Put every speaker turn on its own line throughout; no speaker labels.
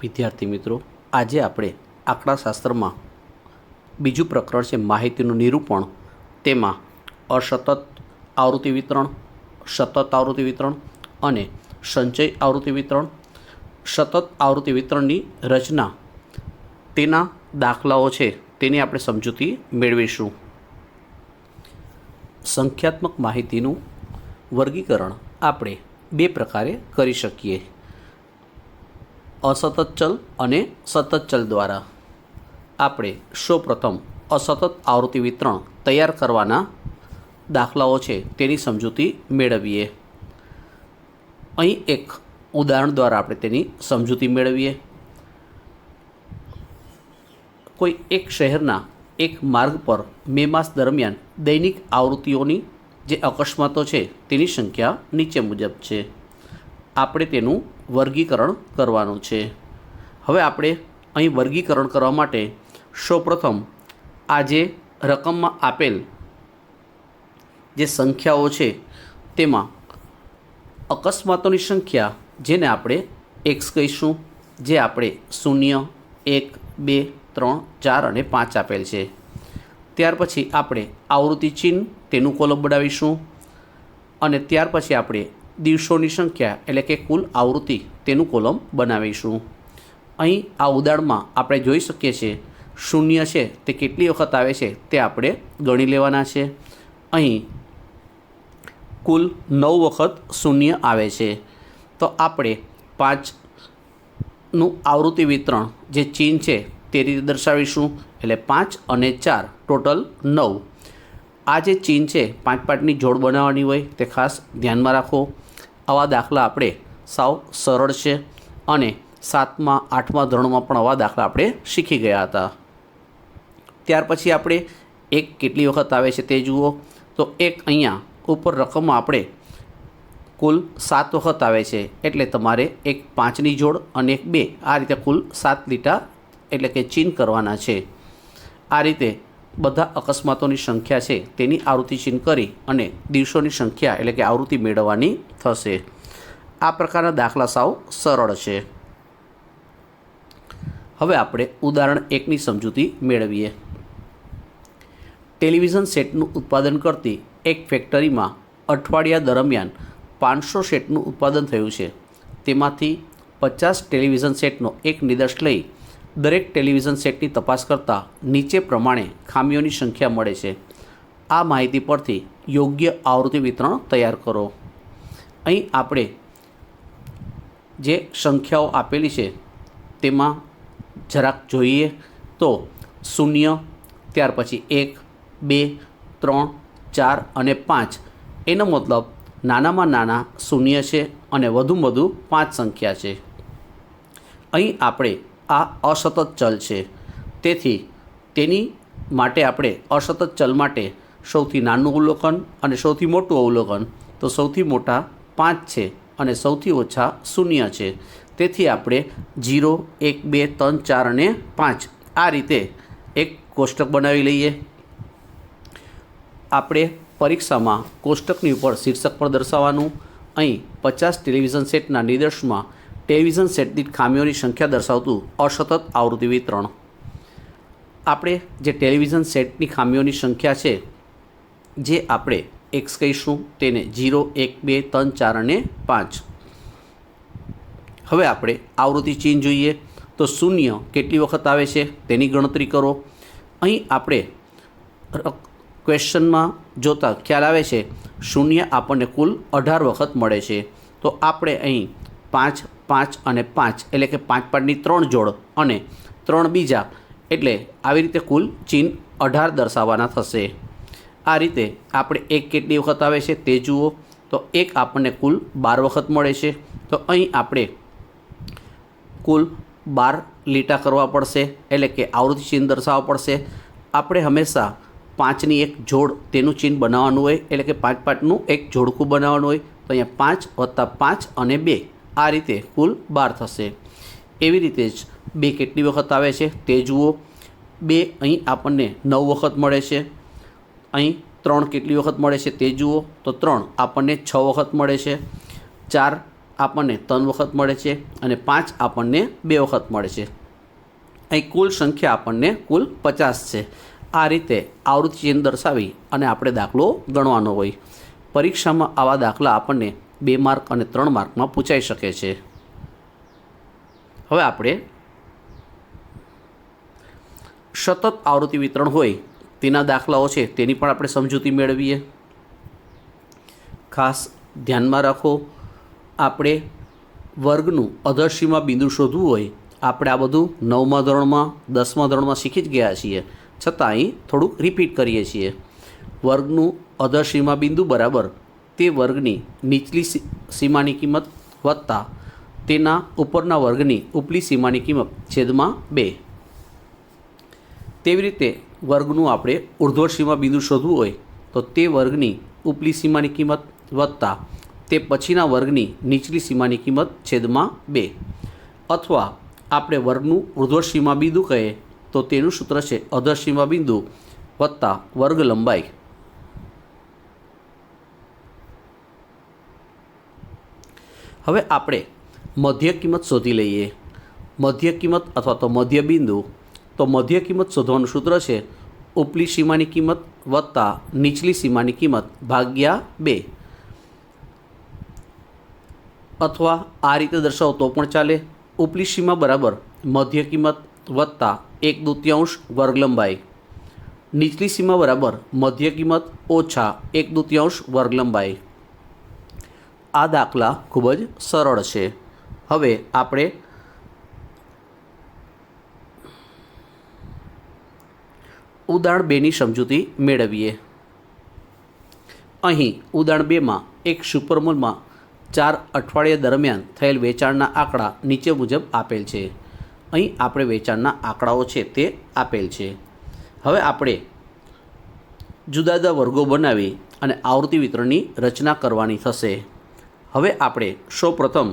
વિદ્યાર્થી મિત્રો, આજે આપણે આંકડાશાસ્ત્રમાં બીજું પ્રકરણ છે માહિતીનું નિરૂપણ. તેમાં અસતત આવૃત્તિ વિતરણ, સતત આવૃત્તિ વિતરણ અને સંચય આવૃત્તિ વિતરણ, સતત આવૃત્તિ વિતરણની રચના, તેના દાખલાઓ છે તેની આપણે સમજૂતી મેળવીશું. સંખ્યાત્મક માહિતીનું વર્ગીકરણ આપણે બે પ્રકારે કરી શકીએ: અસતત ચલ અને સતત ચલ દ્વારા. આપણે સૌપ્રથમ અસતત આવૃત્તિ વિતરણ તૈયાર કરવાના દાખલાઓ છે તેની સમજૂતી મેળવીએ. અહીં એક ઉદાહરણ દ્વારા આપણે તેની સમજૂતી મેળવીએ. કોઈ એક શહેરના એક માર્ગ પર મે માસ દરમિયાન દૈનિક આવૃત્તિઓની જે અકસ્માતો છે તેની સંખ્યા નીચે મુજબ છે. આપણે તેનું વર્ગીકરણ કરવાનું છે. હવે આપણે અહીં વર્ગીકરણ કરવા માટે સૌપ્રથમ આ જે રકમમાં આપેલ જે સંખ્યાઓ છે તેમાં અકસ્માતોની સંખ્યા, જેને આપણે એક્સ કહીશું, જે આપણે 0, 1, 2, 3, 4 અને 5 આપેલ છે. ત્યાર પછી આપણે આવૃત્તિ ચિહ્ન તેનું કોલમ બનાવીશું અને ત્યાર પછી આપણે દિવસોની સંખ્યા એટલે કે કુલ આવૃત્તિ તેનું કોલમ બનાવીશું. અહીં આ ઉદાહરણમાં આપણે જોઈ શકીએ છીએ 0 છે તે કેટલી વખત આવે છે તે આપણે ગણી લેવાના છે. અહીં કુલ 9 વખત 0 આવે છે. તો આપણે 5નું આવૃત્તિ વિતરણ જે ચિહ્ન છે તે રીતે દર્શાવીશું, એટલે 5 અને 4 ટોટલ 9. આ જે ચિહ્ન છે 5-5ની જોડ બનાવવાની હોય તે ખાસ ધ્યાનમાં રાખો. આવા દાખલા આપણે સાવ સરળ છે અને 7મા 8મા ધોરણમાં પણ આવા દાખલા આપણે શીખી ગયા હતા. ત્યાર પછી આપણે 1 કેટલી વખત આવે છે તે જુઓ. તો 1 અહીંયા ઉપર રકમમાં આપણે કુલ 7 વખત આવે છે, એટલે તમારે એક 5ની જોડ અને એક 2, આ રીતે કુલ 7 લીટા એટલે કે ચિહ્ન કરવાના છે. આ રીતે બધા અકસ્માતોની સંખ્યા છે તેની આવૃત્તિ ચિહ્ન કરી અને દિવસોની સંખ્યા એટલે કે આવૃત્તિ મેળવવાની થશે. આ પ્રકારના દાખલા સાવ સરળ છે. હવે આપણે ઉદાહરણ 1ની સમજૂતી મેળવીએ. ટેલિવિઝન સેટનું ઉત્પાદન કરતી એક ફેક્ટરીમાં અઠવાડિયા દરમિયાન 500 સેટનું ઉત્પાદન થયું છે. તેમાંથી 50 ટેલિવિઝન સેટનો એક નિદર્શ લઈ દરેક ટેલિવિઝન સેટની તપાસ કરતાં નીચે પ્રમાણે ખામીઓની સંખ્યા મળે છે. આ માહિતી પરથી યોગ્ય આવૃત્તિ વિતરણ તૈયાર કરો. અહીં આપણે જે સંખ્યાઓ આપેલી છે તેમાં જરાક જોઈએ તો 0, ત્યાર પછી 1, 2, 3, 4 અને 5, એનો મતલબ નાનામાં નાના 0 છે અને વધુમાં વધુ 5 સંખ્યા છે. અહીં આપણે આ અસતત ચલ છે, તેથી તેની માટે આપણે અસતત ચલ માટે સૌથી નાનું અવલોકન અને સૌથી મોટું અવલોકન, તો સૌથી મોટા 5 છે અને સૌથી ઓછા 0 છે. તેથી આપણે 0, 1, 2, 3, 4 અને 5 આ રીતે એક કોષ્ટક બનાવી લઈએ. આપણે પરીક્ષામાં કોષ્ટકની ઉપર શીર્ષક પર દર્શાવવાનું. અહીં 50 ટેલિવિઝન સેટના નિદર્શમાં ટેલિવિઝન સેટ દીઠ ખામીઓની સંખ્યા દર્શાવતું અસતત આવૃત્તિ વિતરણ. આપણે જે ટેલિવિઝન સેટની ખામીઓની સંખ્યા છે જે આપણે એક્સ કહીશું, તેને 0, 1, 2, 3, 4 અને 5. હવે આપણે આવૃત્તિ ચિહ્ન જોઈએ તો 0 કેટલી વખત આવે છે તેની ગણતરી કરો. અહીં આપણે ક્વેશ્ચનમાં જોતાં ખ્યાલ આવે છે 0 આપણને કુલ 18 વખત મળે છે. તો આપણે અહીં 5, 5 અને 5 એટલે કે 5-5ની 3 જોડ અને 3 બીજા, એટલે આવી રીતે કુલ ચિહ્ન 18 દર્શાવવાના થશે. આ રીતે આપણે 1 કેટલી વખત આવે છે તે જુઓ. તો 1 આપણને કુલ 12 વખત મળે છે. તો અહીં આપણે કુલ 12 લીટા કરવા પડશે, એટલે કે આવૃત્તિ ચિહ્ન દર્શાવવા પડશે. આપણે હંમેશા 5ની એક જોડ તેનું ચિહ્ન બનાવવાનું હોય, એટલે કે 5-5નું એક જોડકું બનાવવાનું હોય. તો અહીંયા 5 + 5 અને 2, આ રીતે કુલ 12 થશે. એવી રીતે જ 2 કેટલી વખત આવે છે તે જુઓ. 2 અહીં આપણને 9 વખત મળે છે. અહીં 3 કેટલી વખત મળે છે તે જુઓ. તો 3 આપણને 6 વખત મળે છે. 4 આપણને 3 વખત મળે છે અને 5 આપણને 2 વખત મળે છે. અહીં કુલ સંખ્યા આપણને કુલ 50 છે. આ રીતે આવૃત્તિ ચિહ્ન દર્શાવી અને આપણે દાખલો ગણવાનો હોય. પરીક્ષામાં આવા દાખલા આપણને 2 માર્ક અને 3 માર્કમાં પૂછાઈ શકે છે. હવે આપણે સતત આવૃત્તિ વિતરણ હોય તેના દાખલાઓ છે તેની પણ આપણે સમજૂતી મેળવીએ. ખાસ ધ્યાનમાં રાખો, આપણે વર્ગનું અધરસીમા બિંદુ શોધવું હોય આપણે આ બધું 9મા ધોરણમાં 10મા ધોરણમાં શીખી જ ગયા છીએ, છતાં અહીં થોડુંક રિપીટ કરીએ છીએ. વર્ગનું અધરસીમા બિંદુ બરાબર તે વર્ગની નીચલી સીમાની કિંમત વત્તા તેના ઉપરના વર્ગની ઉપલી સીમાની કિંમત છેદમાં 2. તેવી રીતે વર્ગનું આપણે ઉર્ધ્વ સીમા બિંદુ શોધવું હોય તો તે વર્ગની ઉપલી સીમાની કિંમત વત્તા તે પછીના વર્ગની નીચલી સીમાની કિંમત છેદમાં 2. અથવા આપણે વર્ગનું ઉર્ધ્વ સીમા બિંદુ કહીએ તો તેનું સૂત્ર છે અધર સીમા બિંદુ વત્તા વર્ગ લંબાઈ. હવે આપણે મધ્ય કિંમત શોધી લઈએ. મધ્ય કિંમત અથવા તો મધ્ય બિંદુ. તો મધ્ય કિંમત શોધવાનું સૂત્ર છે ઉપલી સીમાની કિંમત વત્તા નીચલી સીમાની કિંમત ભાગ્યા 2. અથવા આ રીતે દર્શાવો તો પણ ચાલે. ઉપલી સીમા બરાબર મધ્ય કિંમત વત્તા 1/2 વર્ગ લંબાઈ. નીચલી સીમા બરાબર મધ્ય કિંમત ઓછા 1/2 વર્ગ લંબાઈ. આ દાખલા ખૂબ જ સરળ છે. હવે આપણે ઉદાહરણ 2ની સમજૂતી મેળવીએ. અહીં ઉદાહરણ 2માં એક સુપરમોલમાં 4 અઠવાડિયા દરમિયાન થયેલ વેચાણના આંકડા નીચે મુજબ આપેલ છે. અહીં આપણે વેચાણના આંકડાઓ છે તે આપેલ છે. હવે આપણે જુદા જુદા વર્ગો બનાવી અને આવૃત્તિ વિતરણની રચના કરવાની થશે. હવે આપણે સૌપ્રથમ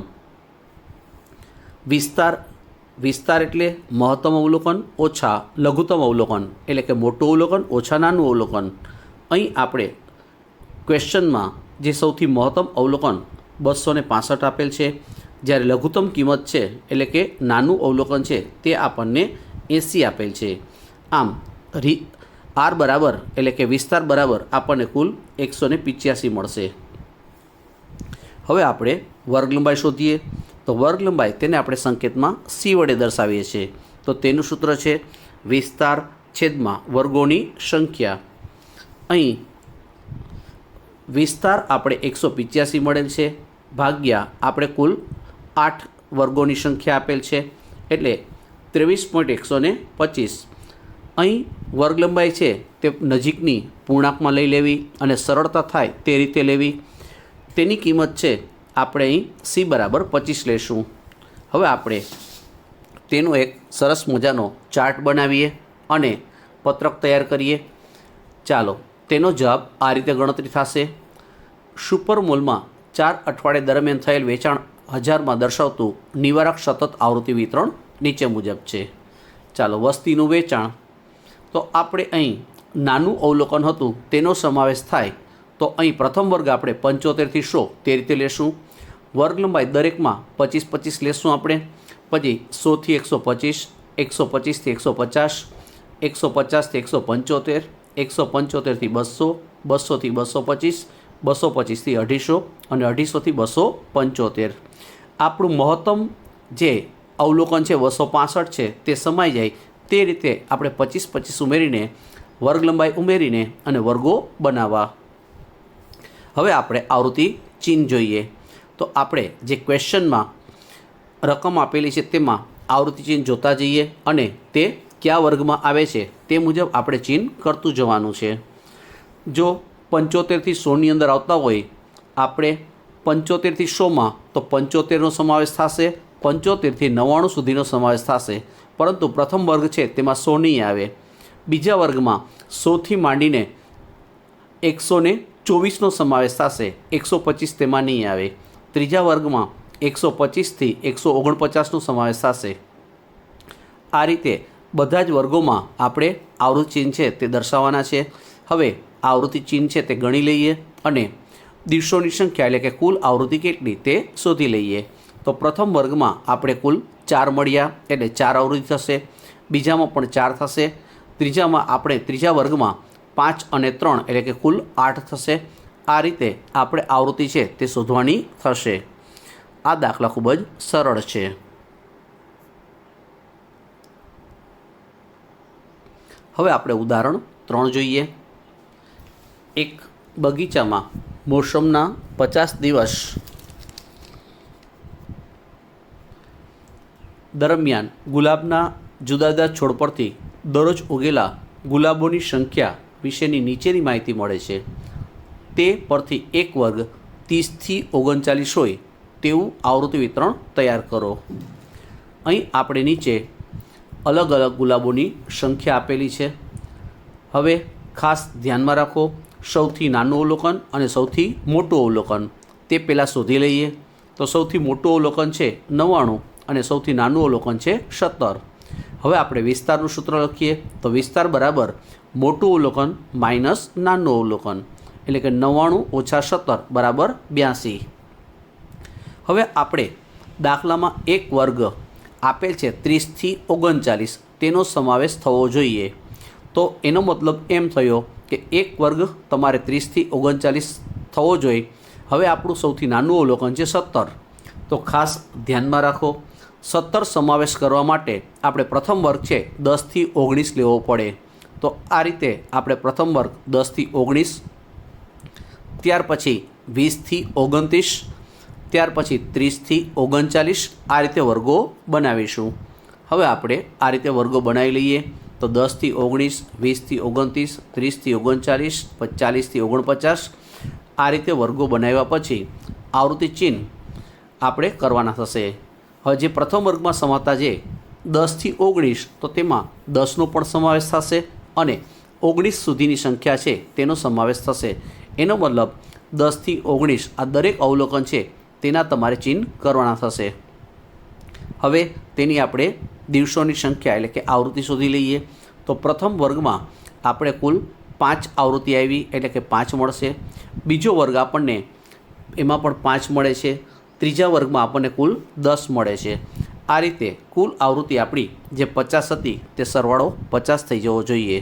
વિસ્તાર એટલે મહત્તમ અવલોકન ઓછા લઘુત્તમ અવલોકન, એટલે કે મોટું અવલોકન ઓછા નાનું અવલોકન. અહીં આપણે ક્વેશ્ચનમાં જે સૌથી મહત્તમ અવલોકન 265 આપેલ છે, જ્યારે લઘુત્તમ કિંમત છે એટલે કે નાનું અવલોકન છે તે આપણને 80 આપેલ છે. આમ આર બરાબર એટલે કે વિસ્તાર બરાબર આપણને કુલ 185 મળશે. હવે આપણે વર્ગ લંબાઈ શોધીએ. તો વર્ગ લંબાઈ તેને આપણે સંકેતમાં સી વડે દર્શાવીએ છીએ. તો તેનું સૂત્ર છે વિસ્તાર છેદમાં વર્ગોની સંખ્યા. અહીં વિસ્તાર આપણે 185 મળેલ છે ભાગ્યા આપણે કુલ 8 વર્ગોની સંખ્યા આપેલ છે એટલે 23.125. અહીં વર્ગ લંબાઈ છે તે નજીકની પૂર્ણાંકમાં લઈ લેવી અને સરળતા થાય તે રીતે લેવી. તેની કિંમત છે આપણે અહીં સી બરાબર 25 લેશું. હવે આપણે તેનો એક સરસ મજાનો ચાર્ટ બનાવીએ અને પત્રક તૈયાર કરીએ. ચાલો, તેનો જવાબ આ રીતે ગણતરી થશે. સુપરમોલમાં 4 અઠવાડિયા દરમિયાન થયેલ વેચાણ 1000માં દર્શાવતું નિવારક સતત આવૃત્તિ વિતરણ નીચે મુજબ છે. ચાલો, વસ્તીનું વેચાણ. તો આપણે અહીં નાનું અવલોકન હતું તેનો સમાવેશ થાય તો અહીં પ્રથમ વર્ગ આપણે 75થી 100 તે રીતે લેશું. વર્ગ લંબાઈ દરેકમાં 25-25 લેશું આપણે. પછી 100થી 125, 125થી 150, 150થી 175, 175થી 200, 200થી 225, 225થી 250 અને 250થી 275. આપણું મહત્તમ જે અવલોકન છે 265 છે તે સમાઈ જાય તે રીતે આપણે 25-25 ઉમેરીને વર્ગ લંબાઈ ઉમેરીને અને વર્ગો બનાવવા. હવે આપણે આવૃત્તિ ચિહ્ન જોઈએ. તો આપણે જે ક્વેશ્ચનમાં રકમ આપેલી છે તેમાં આવૃત્તિ ચિહ્ન જોતા જઈએ અને તે કયા વર્ગમાં આવે છે તે મુજબ આપણે ચિહ્ન કરતું જવાનું છે. જો 75થી 100ની અંદર આવતા હોય આપણે 75થી 100માં તો 75નો સમાવેશ થશે, 75થી 99 સુધીનો સમાવેશ થશે. પરંતુ પ્રથમ વર્ગ છે તેમાં 100 નહીં આવે. બીજા વર્ગમાં 100થી માંડીને 124નો સમાવેશ થશે, 125 તેમાં નહીં આવે. ત્રીજા વર્ગમાં 125થી 149નો સમાવેશ થશે. આ રીતે બધા જ વર્ગોમાં આપણે આવૃત્તિ ચિહ્ન છે તે દર્શાવવાના છે. હવે આવૃત્તિ ચિહ્ન છે તે ગણી લઈએ અને દિવસોની સંખ્યા એટલે કે કુલ આવૃત્તિ કેટલી તે શોધી લઈએ. તો પ્રથમ વર્ગમાં આપણે કુલ 4 મળ્યા એટલે 4 આવૃત્તિ થશે. બીજામાં પણ 4 થશે. ત્રીજામાં આપણે ત્રીજા વર્ગમાં 5 અને 3 એટલે કે કુલ 8 થશે. આ રીતે આપણે આવૃત્તિ છે તે શોધવાની થશે. આ દાખલા ખૂબ જ સરળ છે. હવે આપણે ઉદાહરણ 3 જોઈએ. એક બગીચામાં મોસમના 50 દિવસ દરમિયાન ગુલાબના જુદા જુદા છોડ પરથી દરરોજ ઉગેલા ગુલાબોની સંખ્યા વિશેની નીચેની માહિતી મળે છે. તે પરથી એક વર્ગ 30થી 39 હોય તેવું આવૃત્તિ વિતરણ તૈયાર કરો. અહીં આપણે નીચે અલગ અલગ ગુલાબોની સંખ્યા આપેલી છે. હવે ખાસ ધ્યાનમાં રાખો, સૌથી નાનું અવલોકન અને સૌથી મોટું અવલોકન તે પહેલાં શોધી લઈએ. તો સૌથી મોટું અવલોકન છે 99 અને સૌથી નાનું અવલોકન છે 17. હવે આપણે વિસ્તારનું સૂત્ર લખીએ. તો વિસ્તાર બરાબર મોટું અવલોકન માઇનસ નાનું અવલોકન એટલે કે 99 ઓછા 17 બરાબર 82. હવે આપણે દાખલામાં એક વર્ગ આપેલ છે 30થી 39 તેનો સમાવેશ થવો જોઈએ. તો એનો મતલબ એમ થયો કે એક વર્ગ તમારે 30થી 39 થવો જોઈએ. હવે આપણું સૌથી નાનું અવલોકન છે 17. તો ખાસ ધ્યાનમાં રાખો, 17 સમાવેશ કરવા માટે આપણે પ્રથમ વર્ગ છે 10થી 19 લેવો પડે. તો આ રીતે આપણે પ્રથમ વર્ગ 10થી 19, ત્યાર પછી 20થી 29, ત્યાર પછી 30થી 39 આ રીતે વર્ગો બનાવીશું. હવે આપણે આ રીતે વર્ગો બનાવી લઈએ. તો 10થી 19, 20થી 29, 30થી 39, 40થી 49 આ રીતે વર્ગો બનાવ્યા પછી આવૃત્તિ ચિહ્ન આપણે કરવાના થશે. હવે જે પ્રથમ વર્ગમાં સમાતા છે 10થી 19 તો તેમાં 10નો પણ સમાવેશ થશે અને 19 સુધીની સંખ્યા છે તેનો સમાવેશ થશે. એનો મતલબ 10થી 19 આ દરેક અવલોકન છે તેના તમારે ચિહ્ન કરવાના થશે. હવે તેની આપણે દિવસોની સંખ્યા એટલે કે આવૃત્તિ શોધી લઈએ. તો પ્રથમ વર્ગમાં આપણે કુલ 5 આવૃત્તિ આવી એટલે કે 5 મળશે. બીજો વર્ગ આપણને એમાં પણ 5 મળે છે. ત્રીજા વર્ગમાં આપણને કુલ 10 મળે છે. આ રીતે કુલ આવૃત્તિ આપણી જે 50 હતી તે સરવાળો 50 થઈ જવો જોઈએ.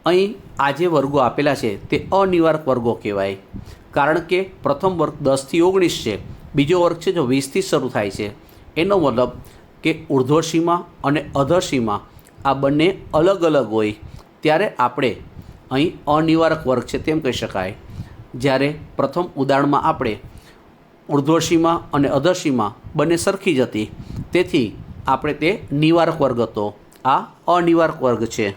અહીં આ જે વર્ગો આપેલા છે તે અનિવારક વર્ગો કહેવાય, કારણ કે પ્રથમ વર્ગ 10થી 19 છે, બીજો વર્ગ છે જો 20થી શરૂ થાય છે. એનો મતલબ કે ઉર્ધ્વસીમા અને અધરસીમા આ બંને અલગ અલગ હોય ત્યારે આપણે અહીં અનિવારક વર્ગ છે તેમ કહી શકાય. જ્યારે પ્રથમ ઉદાહરણમાં આપણે ઉર્ધ્વસીમા અને અધરસીમા બંને સરખી જ હતી, તેથી આપણે તે નિવારક વર્ગ હતો. આ અનિવારક વર્ગ છે.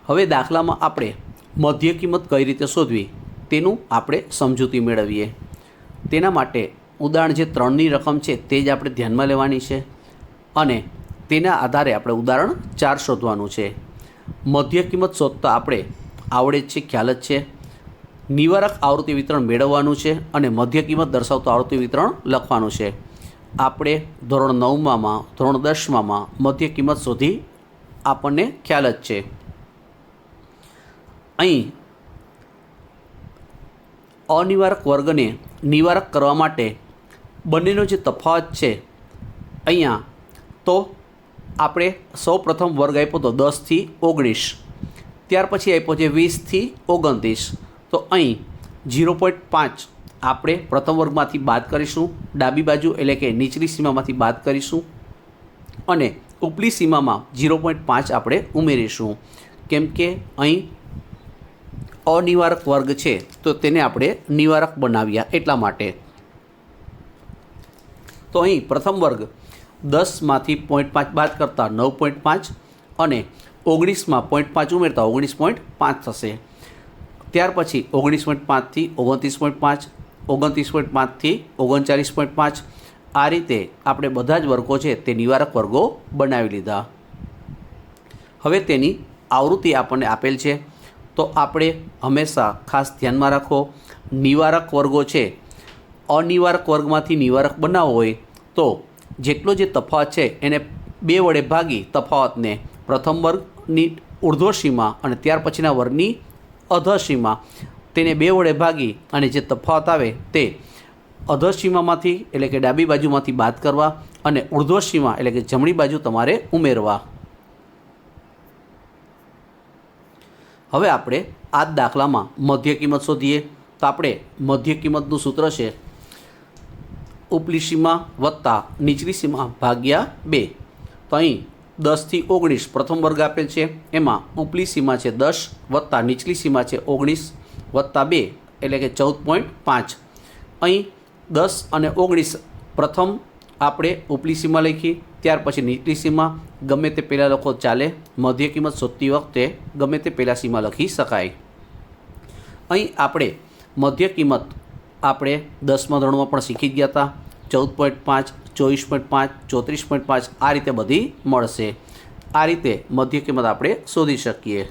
હવે દાખલામાં આપણે મધ્ય કિંમત કઈ રીતે શોધવી તેનું આપણે સમજૂતી મેળવીએ. તેના માટે ઉદાહરણ જે 3ની રકમ છે તે જ આપણે ધ્યાનમાં લેવાની છે અને તેના આધારે આપણે ઉદાહરણ 4 શોધવાનું છે. મધ્ય કિંમત શોધતા આપણે આવડે જ છે, ખ્યાલ જ છે. નિવારક આવૃત્તિ વિતરણ મેળવવાનું છે અને મધ્ય કિંમત દર્શાવતું આવૃત્તિ વિતરણ લખવાનું છે. આપણે ધોરણ 9માં ધોરણ 10માં મધ્ય કિંમત શોધી આપણને ખ્યાલ જ છે. અહીં અનિવારક વર્ગને નિવારક કરવા માટે બંનેનો જે તફાવત છે અહીંયા, તો આપણે સૌ પ્રથમ વર્ગ આપ્યો તો 10થી 19, ત્યાર પછી આપ્યો છે 20થી 29. તો અહીં 0.5 આપણે પ્રથમ વર્ગમાંથી બાદ કરીશું, ડાબી બાજુ એટલે કે નીચલી સીમામાંથી બાદ કરીશું અને ઉપલી સીમામાં 0.5 આપણે ઉમેરીશું, કેમ કે અહીં અનિવારક વર્ગ છે તો તેને આપણે નિવારક બનાવ્યા એટલા માટે. તો અહીં પ્રથમ વર્ગ 10માંથી 0.5 બાદ કરતાં 9.5 અને 19માં 0.5 ઉમેરતા 19.5 થશે. ત્યાર પછી 19.5થી 29.5, 29.5થી 39.5 આ રીતે આપણે બધા જ વર્ગો છે તે નિવારક વર્ગો બનાવી લીધા. હવે તેની આવૃત્તિ આપણને આપેલ છે, તો આપણે હંમેશા ખાસ ધ્યાનમાં રાખો, નિવારક વર્ગો છે અનિવારક વર્ગમાંથી નિવારક બનાવવો હોય તો જેટલો જે તફાવત છે એને 2 વડે ભાગી તફાવતને પ્રથમ વર્ગની ઉર્ધ્વ સીમા અને ત્યાર પછીના વર્ગની અધર સીમા, તેને 2 વડે ભાગી અને જે તફાવત આવે તે અધર સીમામાંથી એટલે કે ડાબી બાજુમાંથી બાદ કરવા અને ઉર્ધ્વ સીમા એટલે કે જમણી બાજુ તમારે ઉમેરવા. હવે આપણે આ જ દાખલામાં મધ્ય કિંમત શોધીએ. તો આપણે મધ્ય કિંમતનું સૂત્ર છે ઉપલી સીમા વત્તા નીચલી સીમા ભાગ્યા 2. તો અહીં 10 થી 19 પ્રથમ વર્ગ આપેલ છે, એમાં ઉપલી સીમા છે 10 વત્તા નીચલી સીમા છે 19 વત્તા 2 એટલે કે 14.5. અહીં 10 અને 19 પ્રથમ આપણે ઉપલી સીમા લખી, ત્યાર પછી નીચલી સીમા, ગમે તે પહેલાં લખો ચાલે. મધ્ય કિંમત શોધતી વખતે ગમે તે પહેલાં સીમા લખી શકાય. અહીં આપણે મધ્ય કિંમત આપણે 10મા ધોરણમાં પણ શીખી ગયા હતા. 14.5, 24.5, 34.5 આ રીતે બધી મળશે. આ રીતે મધ્ય કિંમત આપણે શોધી શકીએ.